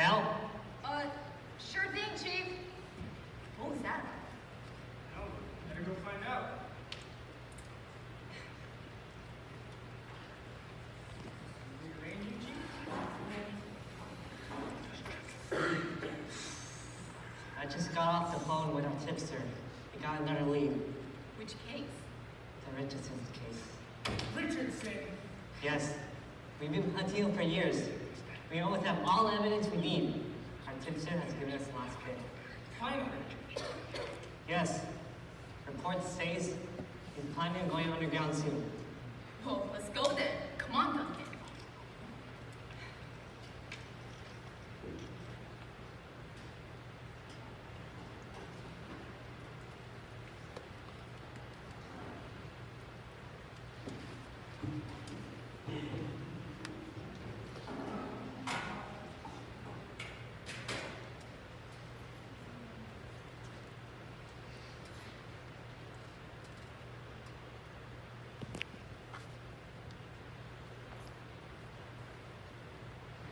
help? Sure thing, Chief. What was that? No, better go find out. Rearrange you, Chief? I just got off the phone with our tipster. We got another lead. Which case? The Richardson's case. Richardson. Yes, we've been hunting him for years. We almost have all the evidence we need. Our tipster has given us the last bit. Finally. Yes, reports says he's planning on going underground soon. Well, let's go then. Come on, Duncan.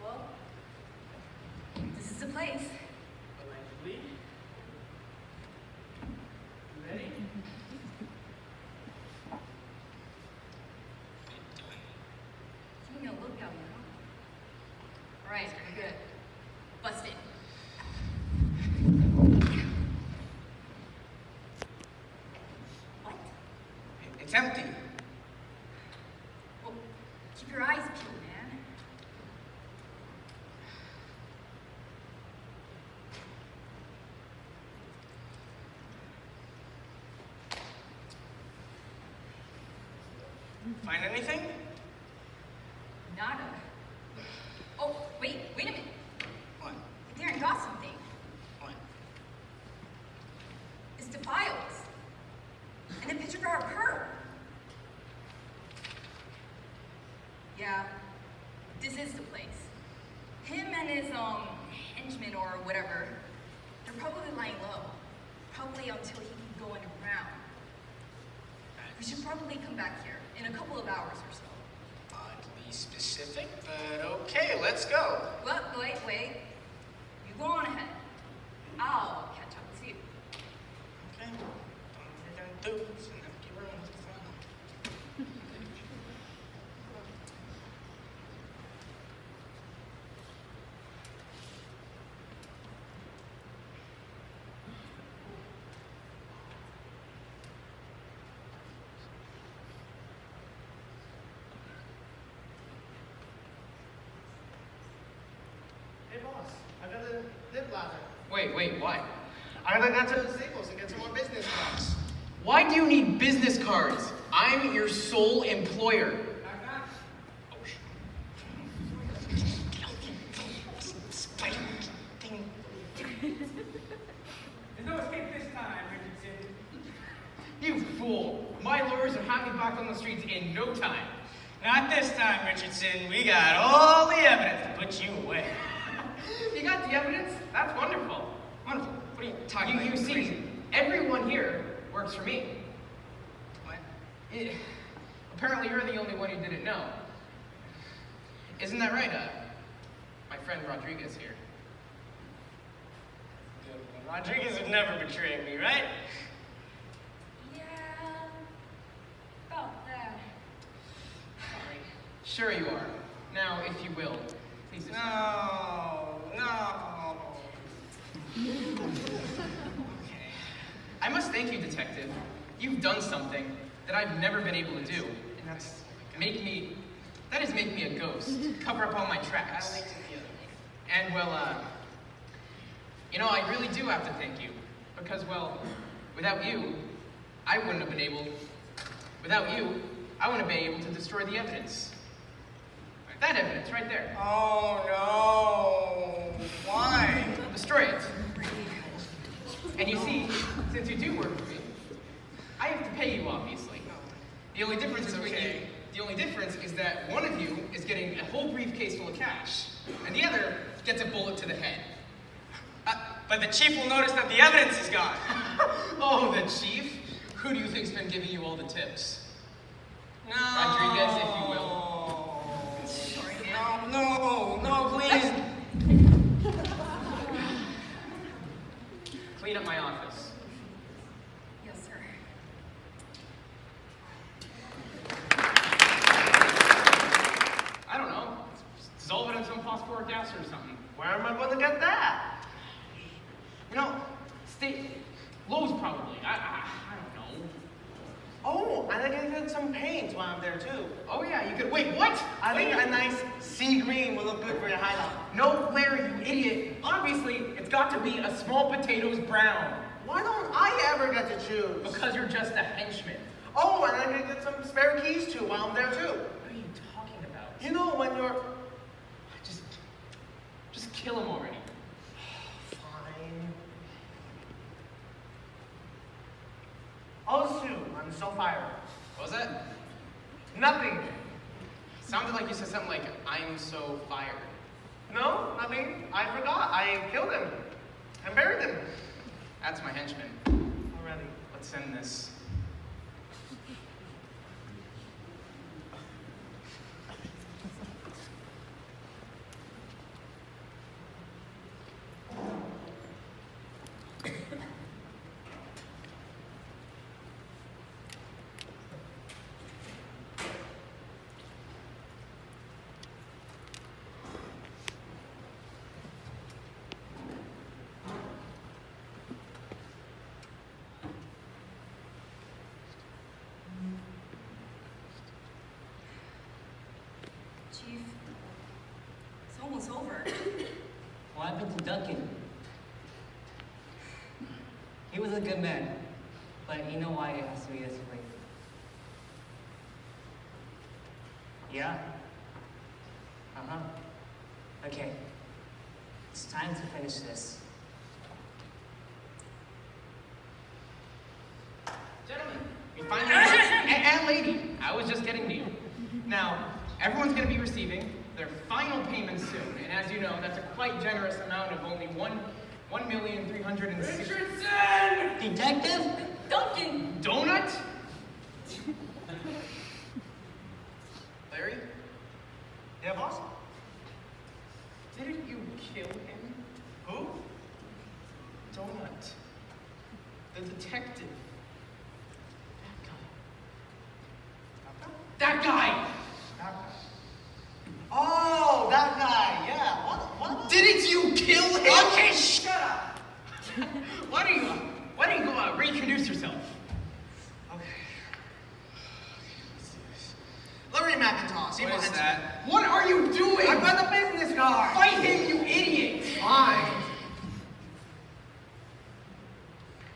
Well, this is the place. Allegedly. You ready? Keeping a lookout, you know? All right, we're good. Bust it. What? It's empty. Well, keep your eyes peeled, man. Find anything? Nada. Oh, wait a minute. What? Darren got something. What? It's the files. And a picture of our perp. Yeah, this is the place. Him and his, henchman or whatever, they're probably lying low. Probably until he can go underground. We should probably come back here in a couple of hours or so. Oddly specific, but okay, let's go. Well, wait. You go on ahead. I'll catch up with you. Okay. All we're gonna do is an empty room with a file. Hey boss, I got a lip lather. Wait, why? I gotta go to the Staples and get some more business cards. Why do you need business cards? I'm your sole employer. Oh, Spider thing. There's no escape this time, Richardson. You fool! My lawyers will have me back on the streets in no time. Not this time, Richardson. We got all the evidence to put you away. You got the evidence? That's wonderful. Wonderful. What are you talking about? You see, Crazy. everyone here works for me. What? Apparently you're the only one who didn't know. Isn't that right, my friend Rodriguez here? Rodriguez would never betray me, right? Yeah, about that. Sorry. Sure you are. Now, if you will, please just... No. Okay. I must thank you, Detective. You've done something that I've never been able to do, and that's make me a ghost, cover up all my tracks. And well, you know, I really do have to thank you, because well, without you, I wouldn't have been able to destroy the evidence. That evidence right there. Oh no. Why? Destroy it. And you see, since you do work for me, I have to pay you, obviously. The only difference is that one of you is getting a whole briefcase full of cash, and the other gets a bullet to the head. But the chief will notice that the evidence is gone. Oh, the chief? Who do you think's been giving you all the tips? No. Rodriguez, if you will. Sorry, No, please. look at that. You know, Lowe's probably. I don't know. Oh, and I can get some paint while I'm there too. Oh yeah, you could. Wait, what? I think a nice sea green will look good for your hideout. No, Larry, you idiot. Obviously, it's got to be a small potatoes brown. Why don't I ever get to choose? Because you're just a henchman. Oh, and I can get some spare keys too while I'm there too. What are you talking about? You know when you're... Just kill him already. Fine. Oh, Sue, I'm so fired. What was that? Nothing. Sounded like you said something like, I'm so fired. No, nothing. I forgot. I killed him and buried him. That's my henchman. Already. Let's send this. Chief, it's almost over. What happened to Duncan? He was a good man, but you know why it has to be this way. Yeah? Uh-huh. Okay. It's time to finish this. Gentlemen, we finally and lady, I was just getting to you. Now, everyone's going to be receiving their final payment soon, and as you know, that's a quite generous amount of only $1,360,000. Richardson! Detective? Duncan! Donut? Larry? Yeah, boss? Didn't you kill him? Who? Donut. The detective. That guy! That guy. Oh, that guy. Yeah. What? Didn't you kill him? Okay, shut up. Why don't you go reintroduce yourself? Okay. Larry Macintosh. What is that? What are you doing? I got the business card. Fight him, you idiot! Fine.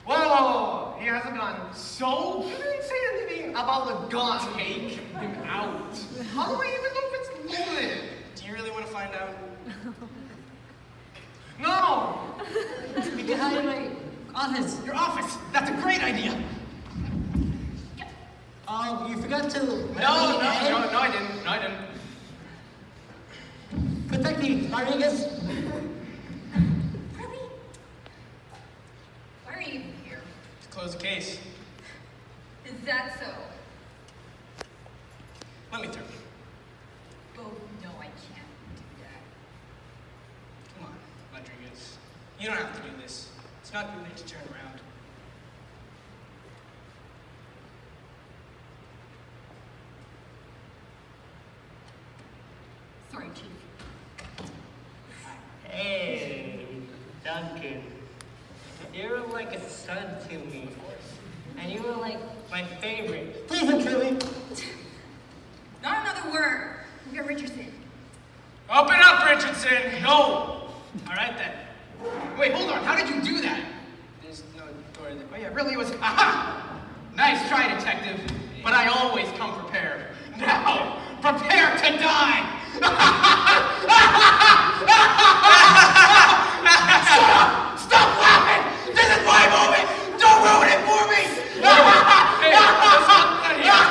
Whoa, he has a gun. So? You didn't say anything about the gun. Take him out. How do I even know if it's loaded? Do you really want to find out? No. You can hide in my office. Your office. That's a great idea. Oh, you forgot to... No, I didn't. No, I didn't. Protect me, Rodriguez. Really? Why are you even here? To close the case. Is that so? Let me through. Oh, no, I can't do that. Come on, Rodriguez. You don't have to do this. It's not too late to turn around. Sorry, Chief. Hey, Duncan. You're like a son to me. And you were like my favorite. Please don't kill me. Not another word. We got Richardson. Open up, Richardson! No! All right, then. Wait, hold on. How did you do that? There's no door there. Oh, yeah, it really was. Aha! Nice try, detective. But I always come prepared. Now, prepare to die! Shut up! Stop laughing! This is my moment! Don't ruin it for me! Hey, let's not here.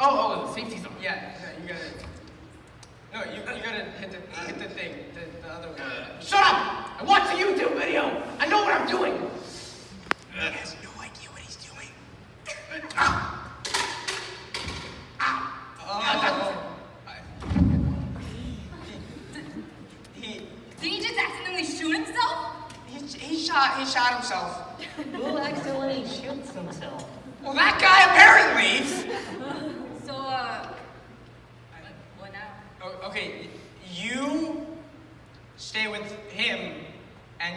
Oh, the safety's on. Yeah, you gotta... No, you gotta hit the thing, the other one. Shut up! I watched the YouTube video! I know what I'm doing! He has no idea what he's doing. Did he just accidentally shoot himself? He shot himself. Who accidentally shoots himself? Well, that guy apparently. So,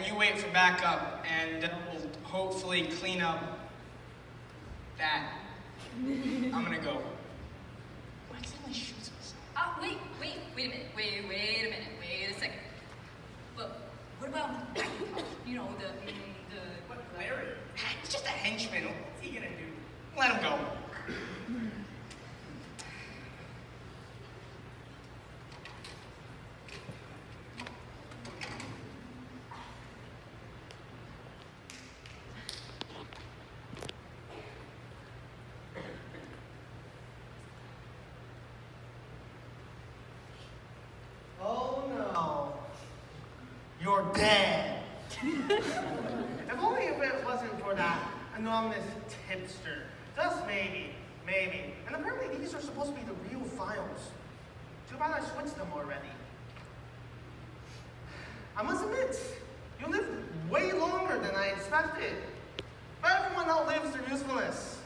you wait for backup, and we'll hopefully clean up that. I'm gonna go. Why can't my shoes Wait a minute. Wait a second. But what about Macintosh? You know, the What, Larry? He's just a henchman. What's he gonna do? Let him go. Oh no. You're dead. If only if it wasn't for that anonymous tipster. Just maybe. And apparently these are supposed to be the real files. Too bad I switched them already. I must admit, you lived way longer than I expected. But everyone outlives their usefulness.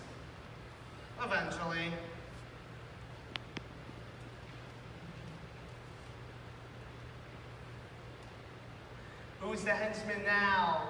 Eventually. Who's the henchman now?